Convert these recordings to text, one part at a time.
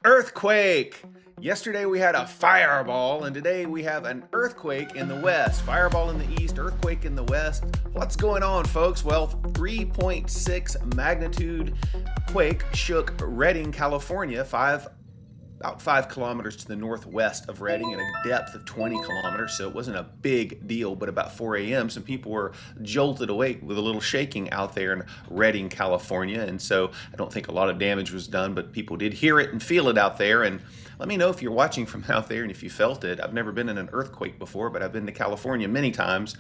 Earthquake! Yesterday we had a fireball, and today we have an earthquake in the west. Fireball in the east, earthquake in the west. What's going on, folks? Well, 3.6 magnitude quake shook Redding, California, about 5 kilometers to the northwest of Redding at a depth of 20 kilometers, so it wasn't a big deal, but about 4 a.m. some people were jolted awake with a little shaking out there in Redding, California, and so I don't think a lot of damage was done, but people did hear it and feel it out there. And let me know if you're watching from out there and if you felt it. I've never been in an earthquake before, but I've been to California many times,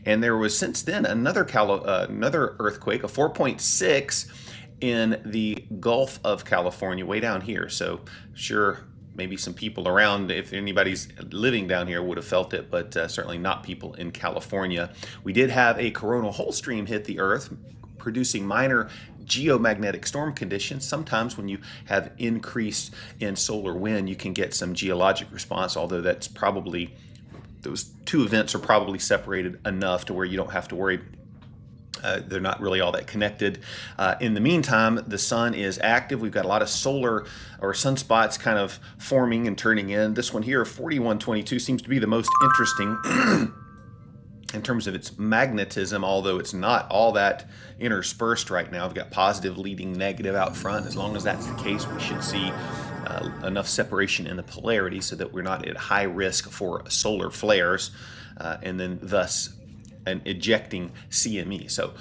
and there was since then another earthquake, a 4.6 in the Gulf of California, way down here. So sure, maybe some people around, if anybody's living down here, would have felt it, but certainly not people in California. We did have a coronal hole stream hit the Earth, producing minor geomagnetic storm conditions. Sometimes when you have increase in solar wind, you can get some geologic response, although that's probably, those two events are probably separated enough to where you don't have to worry. They're not really all that connected. In the meantime, the sun is active. We've got a lot of solar or sunspots kind of forming and turning in. This one here, 4122, seems to be the most interesting in terms of its magnetism, although it's not all that interspersed right now. We've got positive leading negative out front. As long as that's the case, we should see enough separation in the polarity so that we're not at high risk for solar flares, and then thus an ejecting CME. So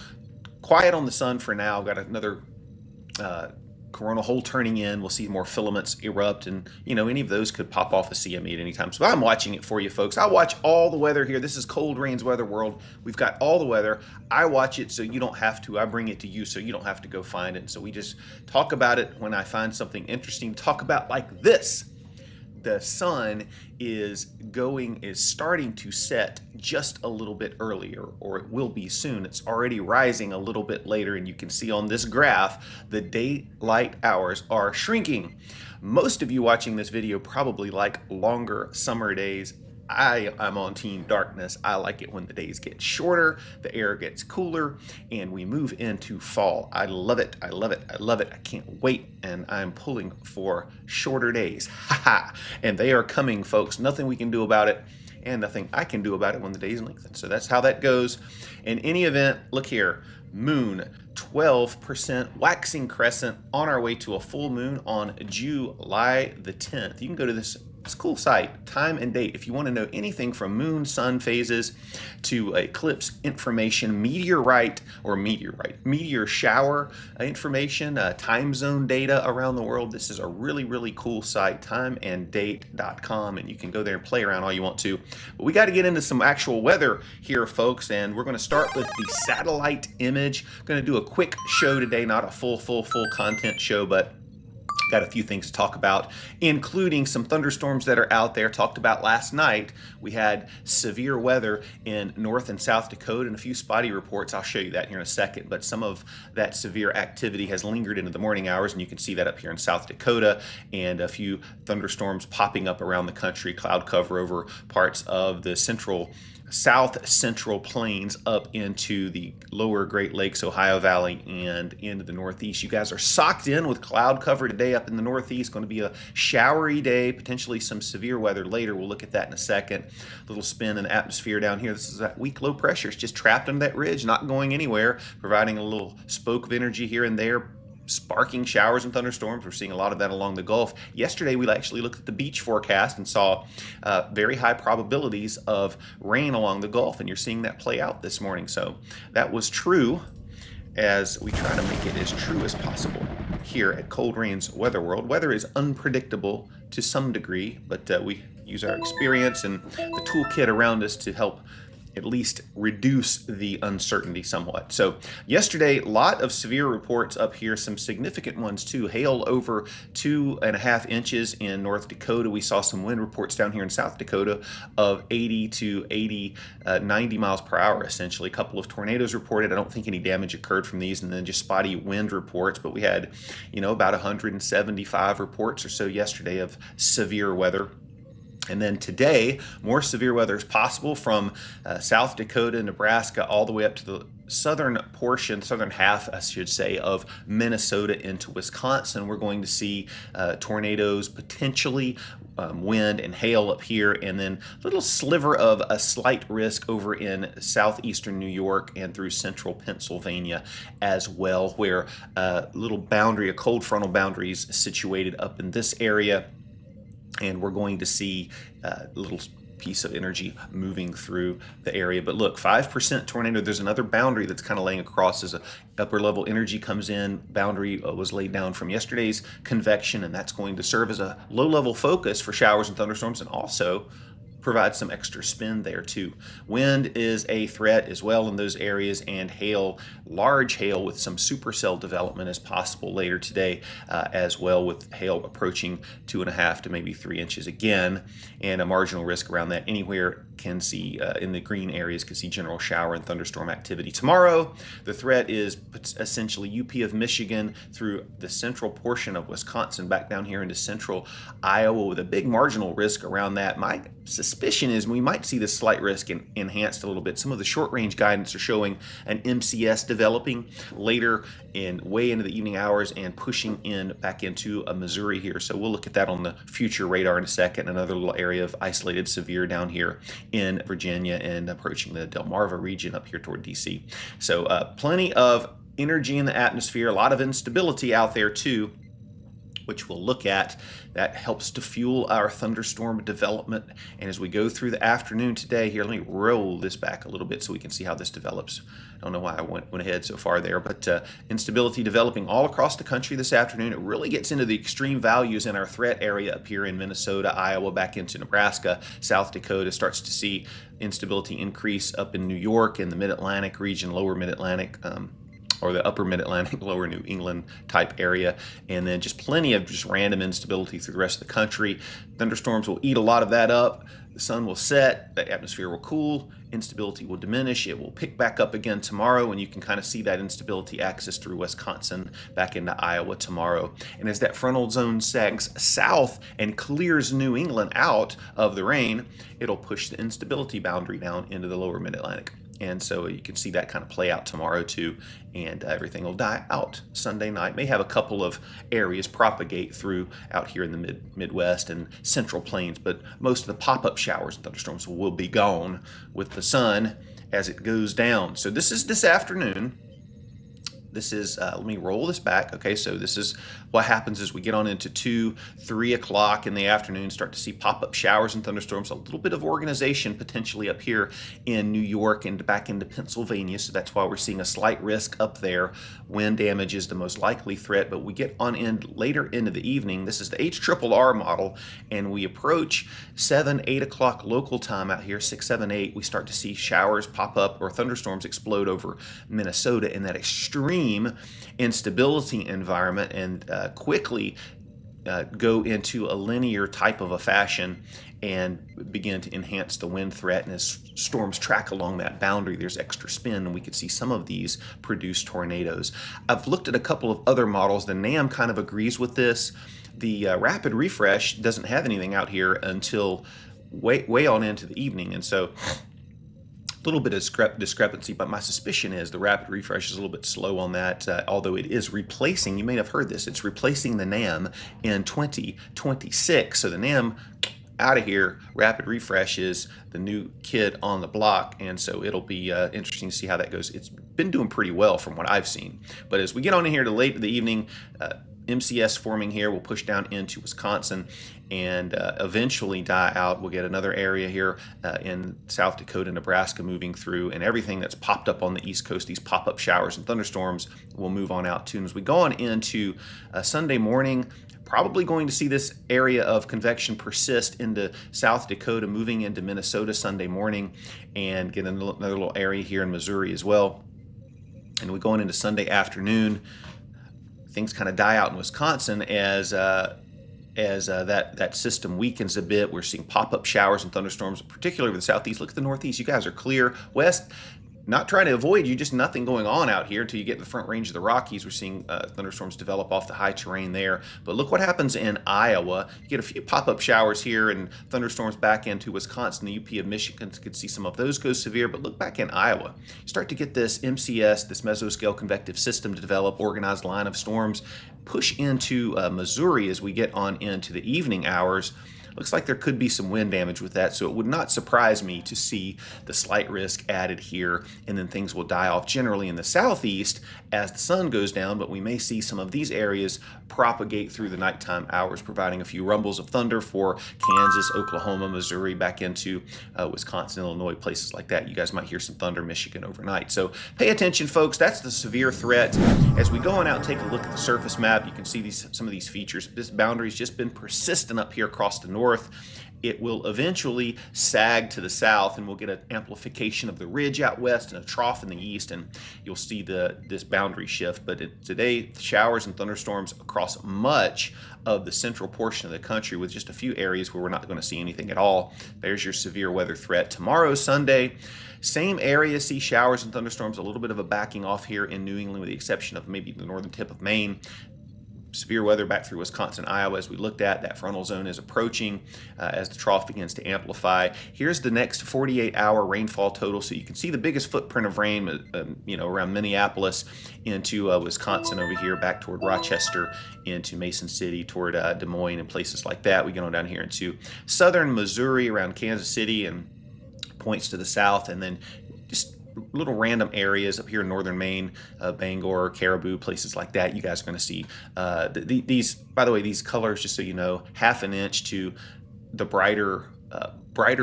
quiet on the sun for now. Got another coronal hole turning in. We'll see more filaments erupt, and any of those could pop off a CME at any time. So I'm watching it for you folks. I watch all the weather here. This is Cold Rain's Weather World. We've got all the weather. I watch it so you don't have to. I bring it to you so you don't have to go find it. So we just talk about it when I find something interesting to talk about, like this. The sun is starting to set just a little bit earlier, or it will be soon. It's already rising a little bit later, and you can see on this graph the daylight hours are shrinking. Most of you watching this video probably like longer summer days. I'm on team darkness. I like it when the days get shorter, the air gets cooler, and we move into fall. I love it. I love it. I love it. I can't wait, and I'm pulling for shorter days. Haha. And they are coming, folks. Nothing we can do about it, and nothing I can do about it when the days lengthen. So that's how that goes. In any event, look here. Moon, 12% waxing crescent, on our way to a full moon on July the 10th. You can go to this cool site, time and date, if you want to know anything from moon, sun phases to eclipse information, meteor shower information, time zone data around the world. This is a really, really cool site, timeanddate.com, and you can go there and play around all you want to. But we got to get into some actual weather here, folks, and we're going to start with the satellite image. Going to do a quick show today, not a full content show, but got a few things to talk about, including some thunderstorms that are out there. Talked about last night. We had severe weather in North and South Dakota and a few spotty reports. I'll show you that here in a second, but some of that severe activity has lingered into the morning hours, and you can see that up here in South Dakota, and a few thunderstorms popping up around the country, cloud cover over parts of the south central plains up into the lower Great Lakes, Ohio Valley, and into the Northeast. You guys are socked in with cloud cover today up in the Northeast. Going to be a showery day, potentially some severe weather later. We'll look at that in a second. Little spin in the atmosphere down here. This is that weak low pressure. It's just trapped under that ridge, not going anywhere, providing a little spoke of energy here and there, sparking showers and thunderstorms. We're seeing a lot of that along the Gulf. Yesterday, we actually looked at the beach forecast and saw very high probabilities of rain along the Gulf, and you're seeing that play out this morning. So that was true, as we try to make it as true as possible here at Cold Rain's Weather World. Weather is unpredictable to some degree, but we use our experience and the toolkit around us to help at least reduce the uncertainty somewhat. So yesterday, a lot of severe reports up here, some significant ones too. Hail over 2.5 inches in North Dakota. We saw some wind reports down here in South Dakota of 80 to 90 miles per hour, essentially. A couple of tornadoes reported. I don't think any damage occurred from these, and then just spotty wind reports. But we had, about 175 reports or so yesterday of severe weather. And then today, more severe weather is possible from South Dakota, Nebraska, all the way up to the southern portion, southern half, I should say, of Minnesota into Wisconsin. We're going to see tornadoes, potentially wind and hail up here, and then a little sliver of a slight risk over in southeastern New York and through central Pennsylvania as well, where a little boundary, a cold frontal boundary is situated up in this area, and we're going to see a little piece of energy moving through the area. But look, 5% tornado, there's another boundary that's kind of laying across as a upper level energy comes in. Boundary was laid down from yesterday's convection, and that's going to serve as a low level focus for showers and thunderstorms, and also provide some extra spin there too. Wind is a threat as well in those areas, and hail, large hail with some supercell development is possible later today as well, with hail approaching 2.5 to maybe 3 inches again, and a marginal risk around that. Anywhere can see in the green areas can see general shower and thunderstorm activity. Tomorrow, the threat is essentially UP of Michigan through the central portion of Wisconsin back down here into central Iowa, with a big marginal risk around that. My suspicion is we might see this slight risk enhanced a little bit. Some of the short range guidance are showing an MCS developing later in way into the evening hours and pushing in back into Missouri here. So we'll look at that on the future radar in a second. Another little area of isolated severe down here in Virginia and approaching the Delmarva region up here toward DC. So plenty of energy in the atmosphere, a lot of instability out there too, which we'll look at. That helps to fuel our thunderstorm development. And as we go through the afternoon today here, let me roll this back a little bit so we can see how this develops. I don't know why I went ahead so far there, but instability developing all across the country this afternoon. It really gets into the extreme values in our threat area up here in Minnesota, Iowa, back into Nebraska. South Dakota starts to see instability increase up in New York and the Mid-Atlantic region, lower Mid-Atlantic, or the upper Mid-Atlantic, lower New England type area, and then just plenty of just random instability through the rest of the country. Thunderstorms will eat a lot of that up. The sun will set, the atmosphere will cool, instability will diminish. It will pick back up again tomorrow, and you can kind of see that instability axis through Wisconsin back into Iowa tomorrow. And as that frontal zone sags south and clears New England out of the rain, it'll push the instability boundary down into the lower Mid-Atlantic. And so you can see that kind of play out tomorrow too, and everything will die out Sunday night. May have a couple of areas propagate through out here in the Midwest and Central Plains, but most of the pop-up showers and thunderstorms will be gone with the sun as it goes down. So this is this afternoon. This is, let me roll this back. Okay, so this is what happens as we get on into 2, 3 o'clock in the afternoon, start to see pop-up showers and thunderstorms, a little bit of organization potentially up here in New York and back into Pennsylvania. So that's why we're seeing a slight risk up there. Wind damage is the most likely threat, but we get on in later into the evening. This is the HRRR model, and we approach 7, 8 o'clock local time out here, 6, 7, 8. We start to see showers pop up or thunderstorms explode over Minnesota in that extreme instability environment, and quickly go into a linear type of a fashion and begin to enhance the wind threat. And as storms track along that boundary, there's extra spin, and we could see some of these produce tornadoes. I've looked at a couple of other models. The NAM kind of agrees with this. The rapid refresh doesn't have anything out here until way on into the evening, and so little bit of discrepancy, but my suspicion is the rapid refresh is a little bit slow on that, although it is replacing, you may have heard this, it's replacing the NAM in 2026. So the NAM out of here, rapid refresh is the new kid on the block, and so it'll be interesting to see how that goes. It's been doing pretty well from what I've seen, but as we get on in here to late in the evening, MCS forming here will push down into Wisconsin and eventually die out. We'll get another area here in South Dakota, Nebraska moving through, and everything that's popped up on the East Coast, these pop-up showers and thunderstorms, will move on out too. And as we go on into Sunday morning, probably going to see this area of convection persist into South Dakota, moving into Minnesota Sunday morning, and get another little area here in Missouri as well. And we go on into Sunday afternoon. Things kind of die out in Wisconsin as that system weakens a bit. We're seeing pop-up showers and thunderstorms, particularly over the southeast. Look at the northeast. You guys are clear. West, not trying to avoid you, just nothing going on out here until you get to the front range of the Rockies. We're seeing thunderstorms develop off the high terrain there. But look what happens in Iowa. You get a few pop-up showers here and thunderstorms back into Wisconsin. The UP of Michigan could see some of those go severe. But look back in Iowa. You start to get this MCS, this mesoscale convective system to develop, organized line of storms, push into Missouri as we get on into the evening hours. Looks like there could be some wind damage with that, so it would not surprise me to see the slight risk added here, and then things will die off generally in the southeast as the sun goes down, but we may see some of these areas propagate through the nighttime hours, providing a few rumbles of thunder for Kansas, Oklahoma, Missouri, back into Wisconsin, Illinois, places like that. You guys might hear some thunder, Michigan overnight. So pay attention, folks. That's the severe threat. As we go on out and take a look at the surface map, you can see some of these features. This boundary's just been persistent up here across the north. It will eventually sag to the south, and we'll get an amplification of the ridge out west and a trough in the east, and you'll see this boundary shift. But today, showers and thunderstorms across much of the central portion of the country, with just a few areas where we're not going to see anything at all. There's your severe weather threat. Tomorrow, Sunday, same area, see showers and thunderstorms, a little bit of a backing off here in New England, with the exception of maybe the northern tip of Maine. Severe weather back through Wisconsin, Iowa, as we looked at. That frontal zone is approaching as the trough begins to amplify. Here's the next 48-hour rainfall total, so you can see the biggest footprint of rain, around Minneapolis into Wisconsin over here, back toward Rochester, into Mason City, toward Des Moines, and places like that. We get on down here into southern Missouri, around Kansas City, and points to the south, and then just little random areas up here in northern Maine, Bangor, Caribou, places like that. You guys are going to see these, by the way, these colors, just so you know, 1/2 inch to the brighter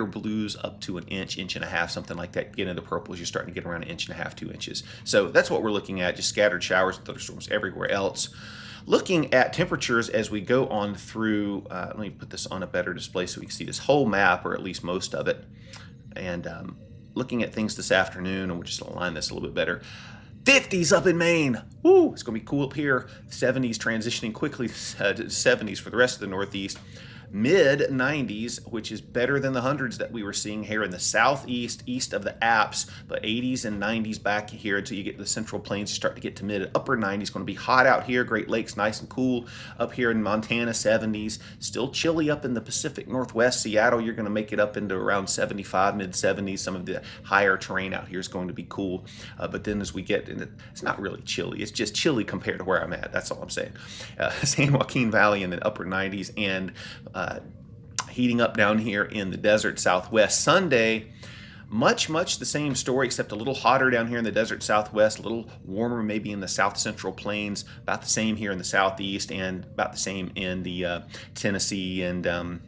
blues up to 1 inch, 1.5 inches, something like that. Get into the purples, you're starting to get around 1.5 inches, 2 inches. So that's what we're looking at, just scattered showers and thunderstorms everywhere else. Looking at temperatures as we go on through, let me put this on a better display so we can see this whole map, or at least most of it. And looking at things this afternoon, and we'll just align this a little bit better. 50s up in Maine. Woo! It's going to be cool up here. 70s transitioning quickly to 70s for the rest of the Northeast. Mid 90s, which is better than the hundreds that we were seeing here in the southeast, east of the Alps, but 80s and 90s back here until you get to the central plains. You start to get to mid upper 90s. Going to be hot out here. Great Lakes nice and cool. Up here in Montana, 70s. Still chilly up in the Pacific Northwest. Seattle, you're going to make it up into around 75, mid 70s. Some of the higher terrain out here is going to be cool. But then as we get in, it's not really chilly. It's just chilly compared to where I'm at. That's all I'm saying. San Joaquin Valley in the upper 90s, and heating up down here in the desert Southwest. Sunday, much the same story, except a little hotter down here in the desert Southwest, a little warmer maybe in the South Central Plains, about the same here in the Southeast, and about the same in the Tennessee and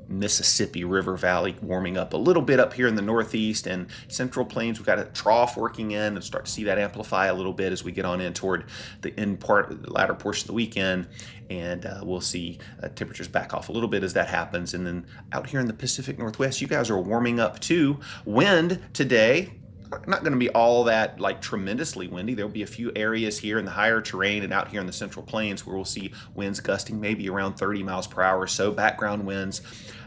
Mississippi River Valley, warming up a little bit up here in the Northeast and Central Plains. We've got a trough working in, and start to see that amplify a little bit as we get on in toward the latter portion of the weekend. And we'll see temperatures back off a little bit as that happens. And then out here in the Pacific Northwest, you guys are warming up too. Wind today, not going to be all that like tremendously windy. There'll be a few areas here in the higher terrain and out here in the Central Plains where we'll see winds gusting maybe around 30 miles per hour or so. Background winds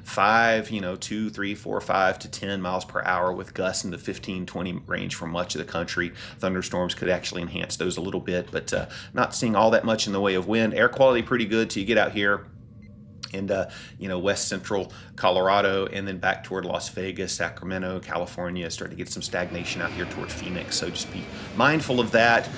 5, 2, 3, 4, 5 to 10 miles per hour, with gusts in the 15, 20 range for much of the country. Thunderstorms could actually enhance those a little bit, but not seeing all that much in the way of wind. Air quality pretty good till you get out here and west central Colorado, and then back toward Las Vegas, Sacramento, California. Starting to get some stagnation out here toward Phoenix, so just be mindful of that.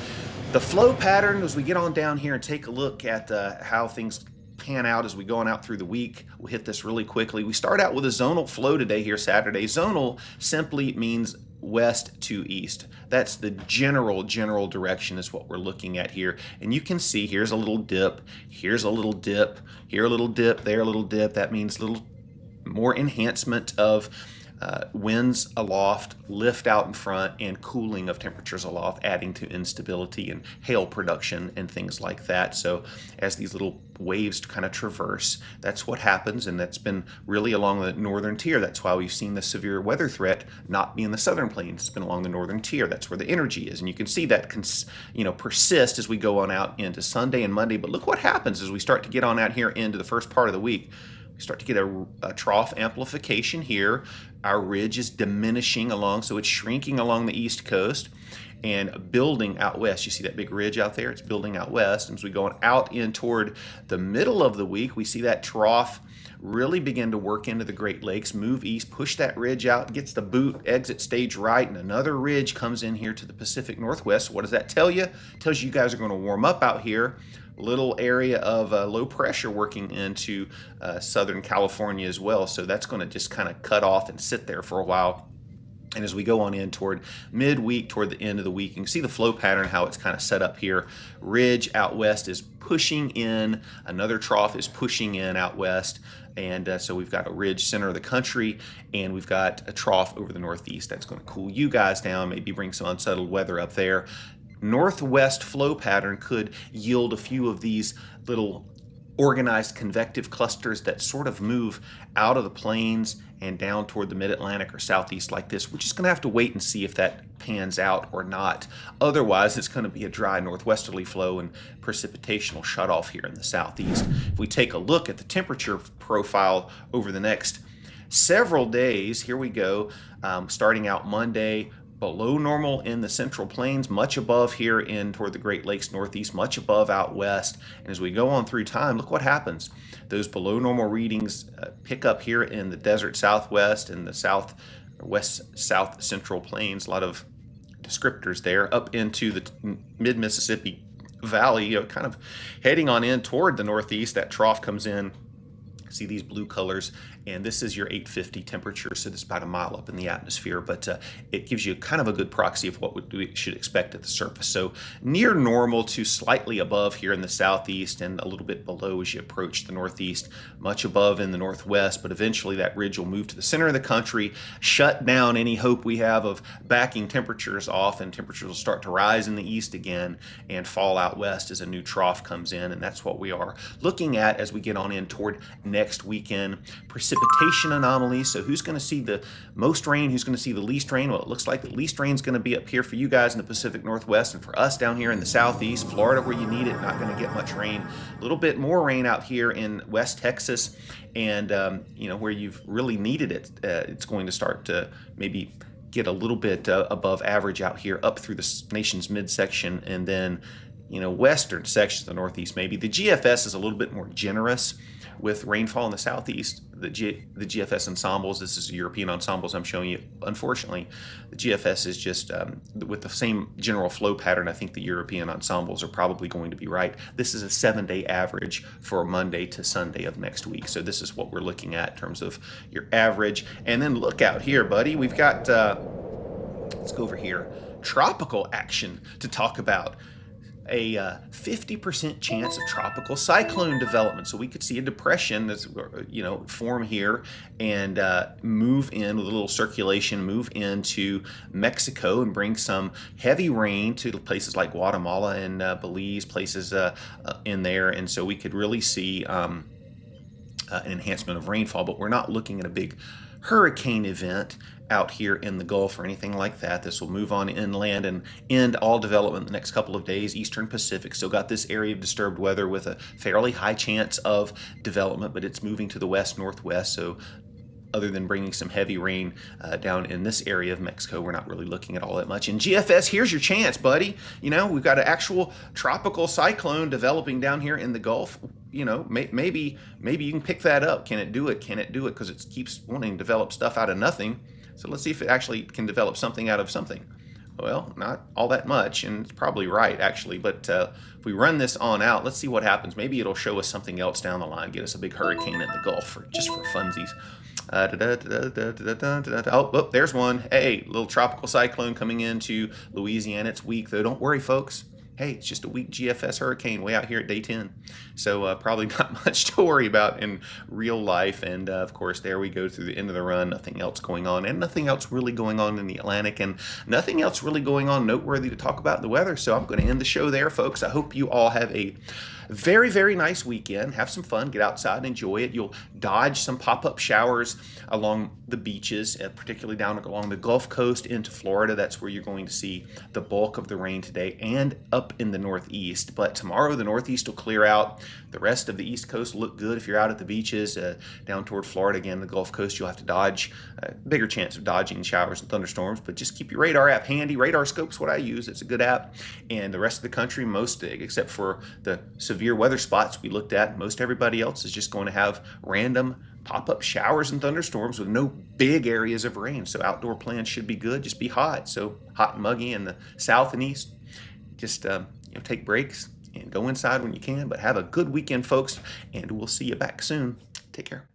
The flow pattern as we get on down here and take a look at how things pan out as we go on out through the week. We'll hit this really quickly. We start out with a zonal flow today here Saturday. Zonal simply means west to east. That's the general direction is what we're looking at here. And you can see here's a little dip, here's a little dip, here a little dip, there a little dip. That means a little more enhancement of winds aloft, lift out in front, and cooling of temperatures aloft, adding to instability and hail production and things like that. So as these little waves kind of traverse, that's what happens, and that's been really along the northern tier. That's why we've seen the severe weather threat not be in the southern plains. It's been along the northern tier. That's where the energy is, and you can see that persist as we go on out into Sunday and Monday. But look what happens as we start to get on out here into the first part of the week. start to get a trough amplification here. Our ridge is diminishing along, so it's shrinking along the east coast and building out west. You see that big ridge out there? It's building out west. And as we go out in toward the middle of the week, we see that trough really begin to work into the Great Lakes, move east, push that ridge out, gets the boot, exit stage right, and another ridge comes in here to the Pacific Northwest. What does that tell you? It tells you guys are going to warm up out here. Little area of low pressure working into Southern California as well. So that's going to just kind of cut off and sit there for a while. And as we go on in toward midweek, toward the end of the week, you can see the flow pattern, how it's kind of set up here. Ridge out west is pushing in, another trough is pushing in out west. And so we've got a ridge center of the country, and we've got a trough over the northeast. That's going to cool you guys down, maybe bring some unsettled weather up there. Northwest flow pattern could yield a few of these little organized convective clusters that sort of move out of the plains and down toward the mid-Atlantic or southeast like this. We're just going to have to wait and see if that pans out or not. Otherwise, it's going to be a dry northwesterly flow and precipitation will shut off here in the southeast. If we take a look at the temperature profile over the next several days, here we go, starting out Monday, below normal in the central plains, much above here in toward the Great Lakes northeast, much above out west. And as we go on through time, look what happens. Those below normal readings pick up here in the desert southwest and the south central plains. A lot of descriptors there up into the mid-Mississippi Valley, kind of heading on in toward the northeast. That trough comes in. See these blue colors, and this is your 850 temperature, so this is about a mile up in the atmosphere, but it gives you kind of a good proxy of what we should expect at the surface. So near normal to slightly above here in the southeast, and a little bit below as you approach the northeast, much above in the northwest, but eventually that ridge will move to the center of the country, shut down any hope we have of backing temperatures off, and temperatures will start to rise in the east again and fall out west as a new trough comes in, and that's what we are looking at as we get on in toward next weekend. Precipitation anomalies. So who's going to see the most rain? Who's going to see the least rain? Well, it looks like the least rain is going to be up here for you guys in the Pacific Northwest, and for us down here in the southeast, Florida, where you need it, not going to get much rain. A little bit more rain out here in West Texas, and where you've really needed it, it's going to start to maybe get a little bit above average out here, up through the nation's midsection, and then western sections of the northeast maybe. The GFS is a little bit more generous with rainfall in the southeast. The GFS ensembles, this is European ensembles I'm showing you. Unfortunately, the GFS is just with the same general flow pattern. I think the European ensembles are probably going to be right. This is a 7-day average for Monday to Sunday of next week. So this is what we're looking at in terms of your average. And then look out here, buddy. We've got, let's go over here, tropical action to talk about. A 50% chance of tropical cyclone development. So we could see a depression that's, form here and move in with a little circulation, move into Mexico and bring some heavy rain to places like Guatemala and Belize, places in there. And so we could really see an enhancement of rainfall, but we're not looking at a big hurricane event out here in the Gulf or anything like that. This will move on inland and end all development in the next couple of days. Eastern Pacific still got this area of disturbed weather with a fairly high chance of development, but it's moving to the west-northwest. So other than bringing some heavy rain down in this area of Mexico, we're not really looking at all that much. In GFS, here's your chance, buddy. We've got an actual tropical cyclone developing down here in the Gulf. Maybe you can pick that up. Can it do it? Can it do it? Because it keeps wanting to develop stuff out of nothing. So let's see if it actually can develop something out of something. Well, not all that much, and it's probably right, actually. But if we run this on out, let's see what happens. Maybe it'll show us something else down the line, get us a big hurricane in the Gulf, just for funsies. Oh, there's one. Hey, little tropical cyclone coming into Louisiana. It's weak, though. Don't worry, folks. Hey, it's just a weak GFS hurricane way out here at day 10. So probably not much to worry about in real life. And of course, there we go through the end of the run. Nothing else going on, and nothing else really going on in the Atlantic, and nothing else really going on noteworthy to talk about in the weather. So I'm going to end the show there, folks. I hope you all have a Very, very nice weekend. Have some fun, get outside and enjoy it. You'll dodge some pop-up showers along the beaches, particularly down along the Gulf Coast into Florida. That's where you're going to see the bulk of the rain today, and up in the Northeast. But tomorrow, the Northeast will clear out. The rest of the East Coast will look good if you're out at the beaches. Down toward Florida, again, the Gulf Coast, you'll have to dodge. Bigger chance of dodging showers and thunderstorms, but just keep your radar app handy. Radar Scope's what I use. It's a good app. And the rest of the country, most, except for the severe weather spots we looked at, most everybody else is just going to have random pop-up showers and thunderstorms with no big areas of rain. So outdoor plans should be good. Just be hot. So hot and muggy in the south and east. Just take breaks and go inside when you can. But have a good weekend, folks, and we'll see you back soon. Take care.